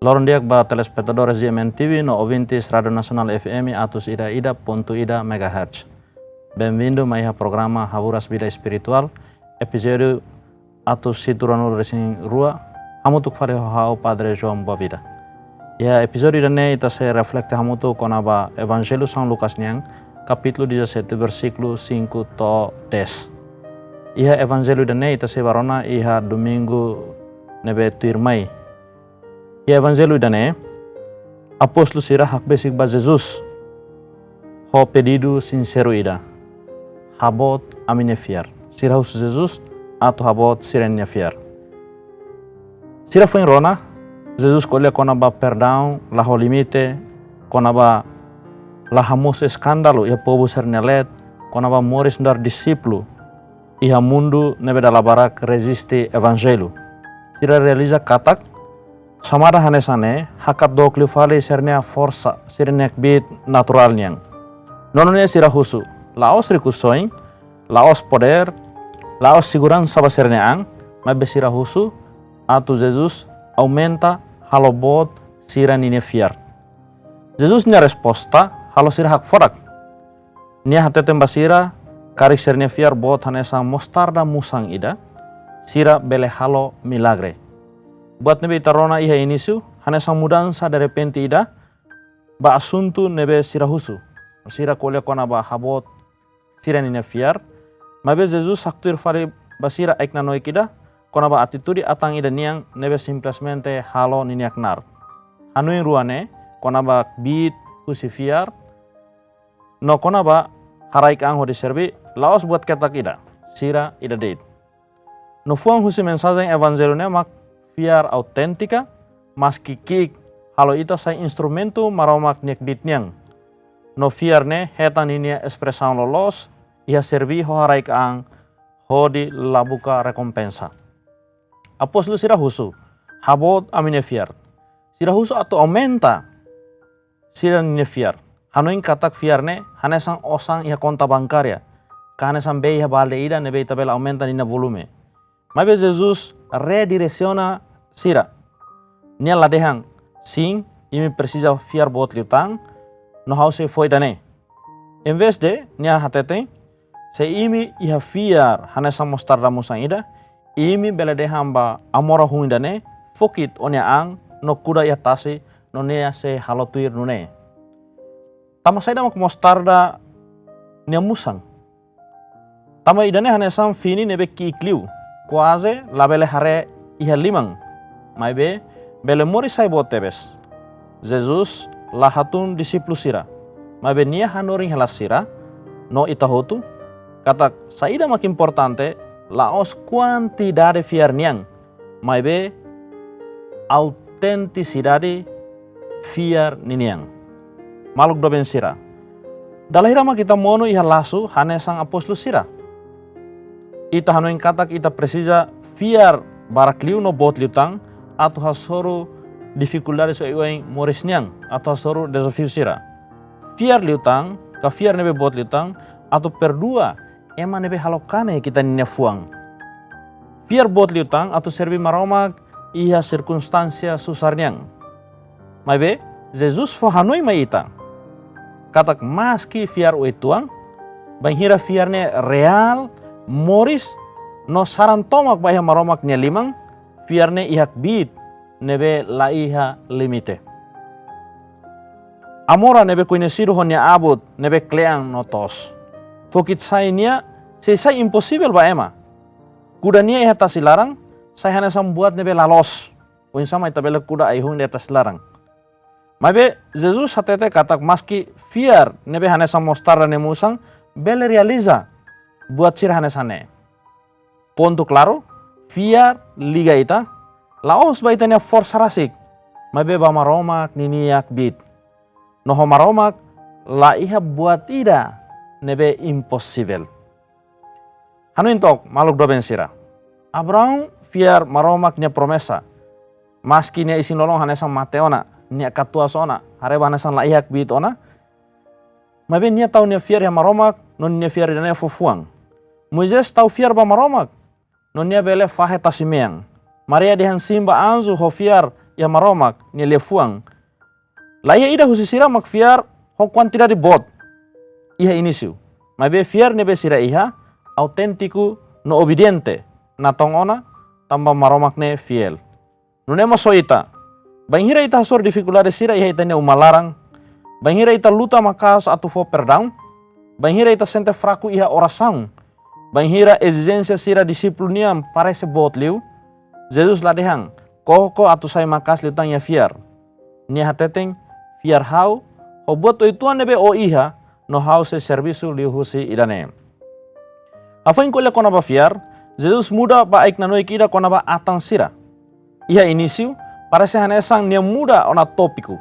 Lorong diak ba telespectadores GMN TV no ouvintes Radio Nacional FM atus ida.ida MHz. Bem-vindo a programa Haburas Vida Espiritual, episódio atus situranul resing rua, hamutuk fare hau Padre João Boavida. Ya episódio dane ita se reflekte hamutu konaba Evangelho São Lucas niang, capítulo 17 versículo 5 to 10. Iha Evangelho dane ita se barona iha domingo nebe tuirmai. Ya Evangelho dane apóstolo sira hak besik ba Jesus ho pedido sincero ida habot amine fiar sira hus Jesus atau habot sirenya fiar sira foi rona Jesus colhe kona ba perdão la ho limite kona ba la hamos escândalo ia povo sernelet kona ba moris ndar discípulo iha mundo nebe dalabarak resiste Evangelho sira realiza katak samara hanesane hakat dokli fale sernia força sirnek bit natural niang nononya sira husu laos rikusoing laos poder laos segurança ba serneang mabe sira husu atu Jesus aumenta halobot sira nine fiar Jesus nya resposta halo sira hak forak nia hatetem basira karik sernia fiar bot hanesa mostarda musang ida sira bele halo milagre. Buat nebe tarona iha inisu, hanya sang mudansa dari repente ida, ba asuntu nebe sira husu. Sira kolya kona ba habot sira nina fiar, mabe Jesus saktuir fari basira aikna noik ida, kona ba atitudi atang ida niang nebe simplesmente halo niniak nar. Hanuin ruane, kona ba bit husi fiar, no kona ba haraik ang hodi serbi, laos buat ketak ida, sira ida date. No fuang husi mensazeng evangelio ne mak fiar autentika, mas kikik, halo ita sa instrumento maromak nek bitnyang. No fiar ne hetan ini expressão lolos, ia servi ho haraik ang, ho di labuka recompensa. Apóstolo sira husu, habot amine fiar. Sira husu atau aumenta, sira nine fiar. Hanoing katak fiar ne, hanesang osang ia konta bankarya. Kahanesang bei ha balde ida ne bei tabela aumenta nina volume. Mabe Jesus redireciona sira. Nia ladehang sing imi precisa fiar bot liutang no hause foi dane. Em vez de nia hatete se imi iha fiar hanesa mostarda musang ida imi bela dehamba amora huin dane fokit onya ang no kuda ya tasi no nia se halotuir nune. Tama saida mak mostarda nia musang. Tama idane hanesa fini nebe kikliu. Quase labele hare iha limang. Maibe bele mori sai botebes. Jesus lahatun disiplu sira. Maibe nia hanoring helas sira no itahotu. Katak saida mak importante laos quantidade fiar niang. Maibe autenticidade fiar niniang. Maluk doben sira. Dalahira mak kita mono iha lasu hanesang apostolo sira. Ita hanoing katak ita precisa fiar barak liu no bot liutang atau hasoro dificuldade so iueng moris niang atau hasoro desafio sira. Fiar liutang ka fiar nebe bot liutang atau perdua ema nebe halokane kita nina fuang. Fiar bot liutang atau serbi maromak iha circunstancia susar niang. Maibe Jesus fo hanoi mai ita. Katak maski fiar uituang banghira fiarne real moris no saran tomak ba iha maromak nya limang fiarne ihak bit nebe la iha limite. Amora nebe kuine siru honya abut nebe kleang no tos. Fokit sai nia sai impossible ba ema. Kuda nia iha tasilarang sai hana sambuat nebe lalos. Uin sama itabela kuda aihung de tasilarang. Mabe Jesus hatete katak maski fiar nebe hana samostara ne musang bele realiza buat sira hanesane. Ponto claro, fiar liga ita, laos ba itanya força rasik, mabe ba maromak niniak bit. Noho maromak la iha buat ida nebe impossible. Hanu intok maluk doben sira. Abraham fiar maromak nya promesa. Maski nia isin lolong hanesan mateona, nia katua sona, hareba hanesan la ihak bit ona. Mabe nia tau nia fiar ya maromak, non nia fiar dana fufuang. Moises tau fiar ba maromak, non nia bele fahe tasimeang. Maria dihan simba anzu ho fiar ia maromak ni lefuang. Laia ida husi sira mak fiar hokwan tidak dibot. Iha inisiu. Mabe fiar nebe sira iha autentiku no obediente. Natong ona tamba maromak ne fiel. Nunema soita. Banghira ita hasor dificulade sira iha itanya umalarang. Banghira ita luta makas atu fo perdão. Banghira ita sente fraku iha oração. Banghira exigência sira discipliniam parece bot liu. Jesus ladehang. Koko atu sai makas liu tanya fiar. Nia hateteng fiar hau. Ho buat o ituan nebe o iha. No hau se servisu liu husi idane. Afain ko le kona ba fiar. Jesus muda ba aik nanoi kida kona ba atang sira. Iha inisiu. Parece hanesang nia muda ona topiku.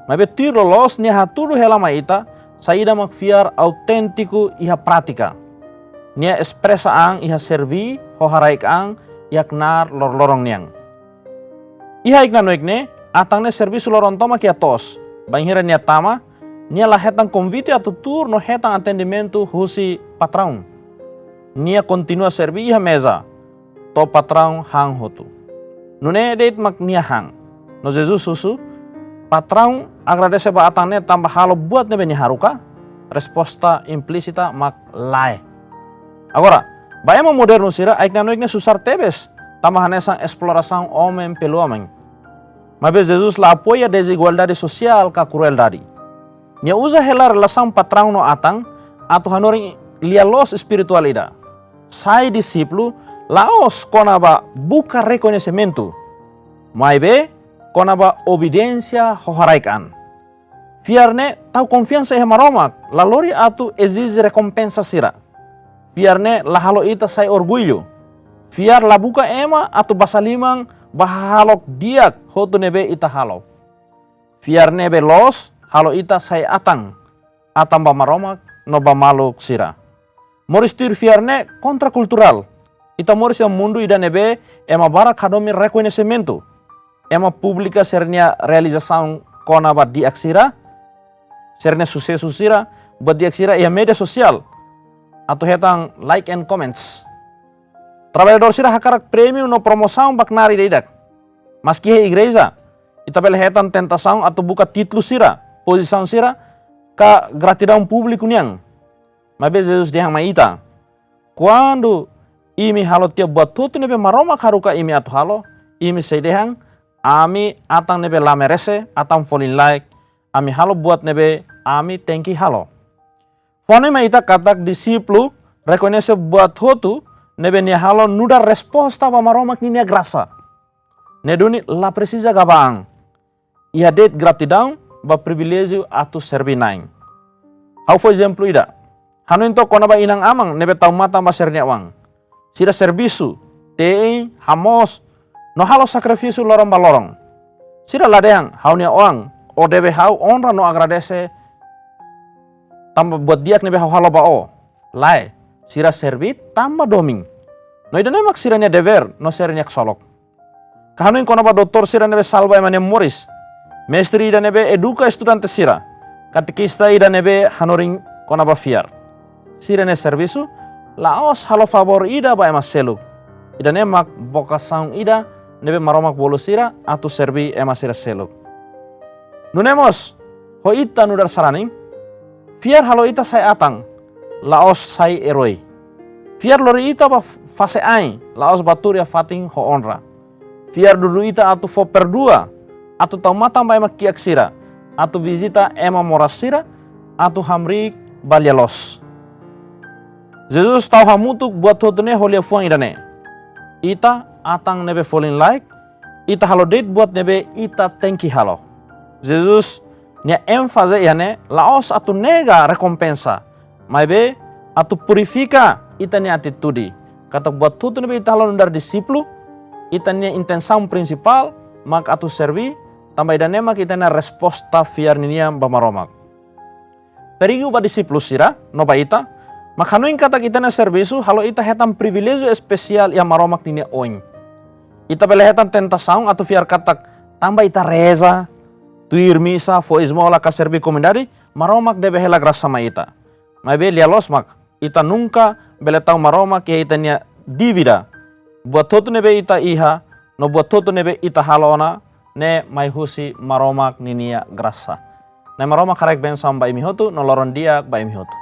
Mabe tiro los nia hatulu helama ita. Saida mak fiar autentiku iha pratika. Nia expresa ang iha servi. Ho haraik ang. Iha knar lor-lorong niang. Iha ik nanoik ne. Atang ne servisu lorong toma kia tos. Banghira nia tama. Nia lah hetang convite atu tur no hetang atendimento husi patrão. Nia continua servi iha mesa. To patrão hang hotu. Nune deit mak nia hang. No Jesus susu. Patrão agradece ba atang ne tambah halo buat nebe ni haruka. Resposta implicita mak lae. Agora, bayama moderno sira aik nanoik ne susar tebes. Tambah hanesang exploração homem pelo homem. Mabe Jesus la apoia desigualdade social ka crueldade. Nia usa hela relação patrão no atang atau hanoring lia los espiritualida. Sai discípulo laos konaba buka reconhecimento. Maibe konaba obediência hoharaikan. Fiarne tau confiança e maromak lalori atu exige recompensa sira. Fiarne lahalo ita sai orgulho. Fiar la buka ema atu basalimang bahalok diak hotu nebe ita halok. Fiar nebe los halo ita sai atang. Atang ba maromak no ba maluk sira. Moris tir fiarne kontrakultural. Ita moris yang mundu ida nebe ema bara kadomi reconhecimento. Ema publika sernia realização kona ba diak sira. Sernia sucesso sira. Ba diak sira ia media sosial. Atau hetang like and comments. Trabalhador sira hakarak prêmio no promoção baknari dedak. Maski he igreja. Ita bela hetan tentação atau buka título sira. Posição sira ka gratidão público niang. Mas Jesus dihang maita. Quando imi halo tia buat tutu nebe maroma karuka imi atu halo. Imi say dihang. Ami atang nebe la merese. Atang falling like. Ami halo buat nebe. Ami thank halo. Fone maita katak disiplu. Reconhece buat tutu. Nebe ni halo nuda resposta ba maroma kinia grasa. Neduni la precisa gabang. Ia det gratidão ba privilégio atu servi naing. How for example ida. Hanu into kona ba inang amang nebe tau mata ba sernia wang. Sira servisu, teing, hamos, no halo sacrificio lorong ba lorong. Sira ladeang hau nia wang o debe hau honra no agradece tamba buat diak nebe hau halo ba o. Lai, sira servi tamba doming. No ida nemak sira nia dever no sernia ksolok. Kahanu in kona ba doktor sira nebe salva emane moris. Mestri ida nebe eduka estudante sira. Katekista ida nebe hanoring kona ba fiar. Sira ne servisu laos halo favor ida ba ema seluk. Ida nemak vocação ida nebe maromak bolo sira atu servi ema sira seluk. Nunemos ho ita nudar saraning. Fiar halo ita sai atang. Laos sai eroi. Fiar lori ita ba fase ain. Laos baturia fating ho onra. Fiar dulu ita atu fo perdua. Atu tau matang ba ema kiak sira. Atu visita ema moras sira. Atu hamrik balyalos. Jesus tau hamutuk buat hotune holia fuang idane. Ita atang nebe falling like. Ita halo date buat nebe ita thank halo. Jesus nia ênfase iane laos atu nega recompensa. Maibe atu purifica ita nia atitude. Kata buat tutu nebe ita halo nundar disiplu. Ita nia intenção principal mak atu servi. Tambah idane mak ita nia resposta fiar ninia bamaromak. Perigu ba disiplu sira no ba ita. Makanuin kata kita na servisu halo ita hetam privilégio especial yang maromak ninia oin. Ita bela hetam tentação atau fiar katak tambah ita reza. Tuir misa fo esmola ka servi komendari maromak debe hela grasa ma ita. Mabe lialos mak ita nunca bela tau maromak ya ita nia divida. Buat toto nebe ita iha no buat toto nebe ita halona ne mai husi maromak ninia grasa. Ne maromak karek ben sam ba imi hotu noloron dia ba imi hotu.